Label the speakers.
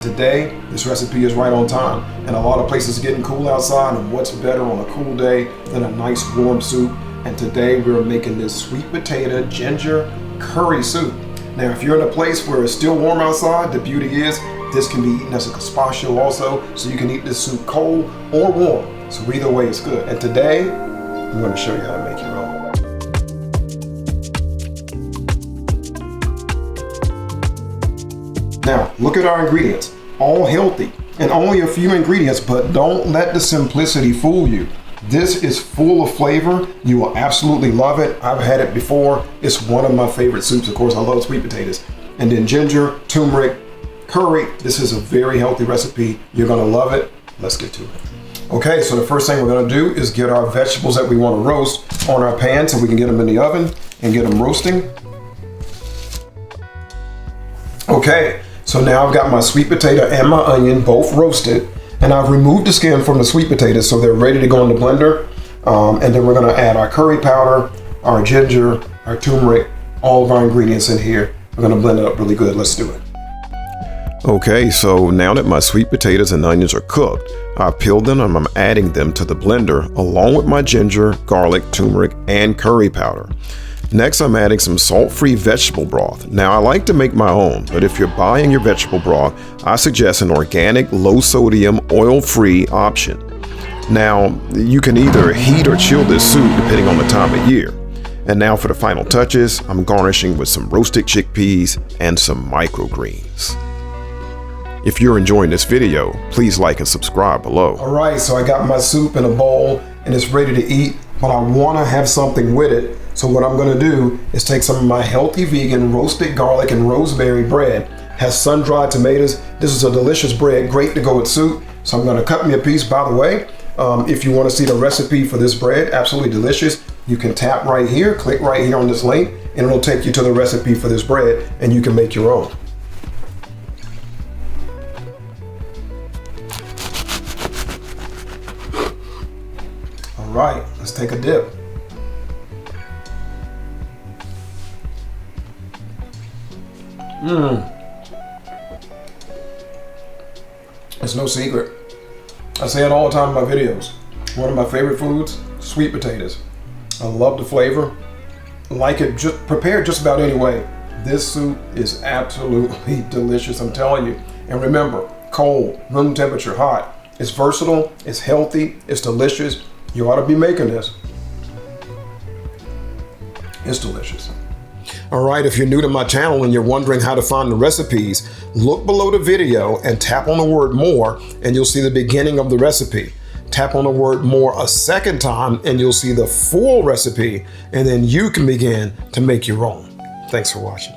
Speaker 1: Today, this recipe is right on time, and a lot of places are getting cool outside, and what's better on a cool day than a nice warm soup? And today we're making this sweet potato ginger curry soup. Now, if you're in a place where it's still warm outside, the beauty is this can be eaten as a gazpacho also, so you can eat this soup cold or warm. So either way, it's good. And today, I'm going to show you how to make your own. Now, look at our ingredients, all healthy and only a few ingredients, but don't let the simplicity fool you. This is full of flavor. You will absolutely love it. I've had it before. It's one of my favorite soups. Of course, I love sweet potatoes. And then ginger, turmeric, curry. This is a very healthy recipe. You're gonna love it. Let's get to it. Okay, so the first thing we're gonna do is get our vegetables that we wanna roast on our pan so we can get them in the oven and get them roasting. Okay. So now I've got my sweet potato and my onion both roasted, and I've removed the skin from the sweet potatoes so they're ready to go in the blender. And then we're gonna add our curry powder, our ginger, our turmeric, all of our ingredients in here. We're gonna blend it up really good. Let's do it. Okay, so now that my sweet potatoes and onions are cooked, I've peeled them and I'm adding them to the blender along with my ginger, garlic, turmeric, and curry powder. Next, I'm adding some salt-free vegetable broth. Now, I like to make my own, but if you're buying your vegetable broth, I suggest an organic, low-sodium, oil-free option. Now, you can either heat or chill this soup depending on the time of year. And now for the final touches, I'm garnishing with some roasted chickpeas and some microgreens. If you're enjoying this video, please like and subscribe below. All right, so I got my soup in a bowl and it's ready to eat, but I want to have something with it. So what I'm going to do is take some of my healthy vegan roasted garlic and rosemary bread. Has sun-dried tomatoes. This is a delicious bread, great to go with soup. So I'm going to cut me a piece. By the way, if you want to see the recipe for this bread, absolutely delicious, you can tap right here, click right here on this link, and it'll take you to the recipe for this bread, and you can make your own. All right, let's take a dip. It's no secret. I say it all the time in my videos. One of my favorite foods, sweet potatoes. I love the flavor. Like it just prepared just about any way. This soup is absolutely delicious, I'm telling you. And remember, cold, room temperature, hot. It's versatile, it's healthy, it's delicious. You ought to be making this. It's delicious. All right, if you're new to my channel and you're wondering how to find the recipes, look below the video and tap on the word more and you'll see the beginning of the recipe. Tap on the word more a second time and you'll see the full recipe, and then you can begin to make your own. Thanks for watching.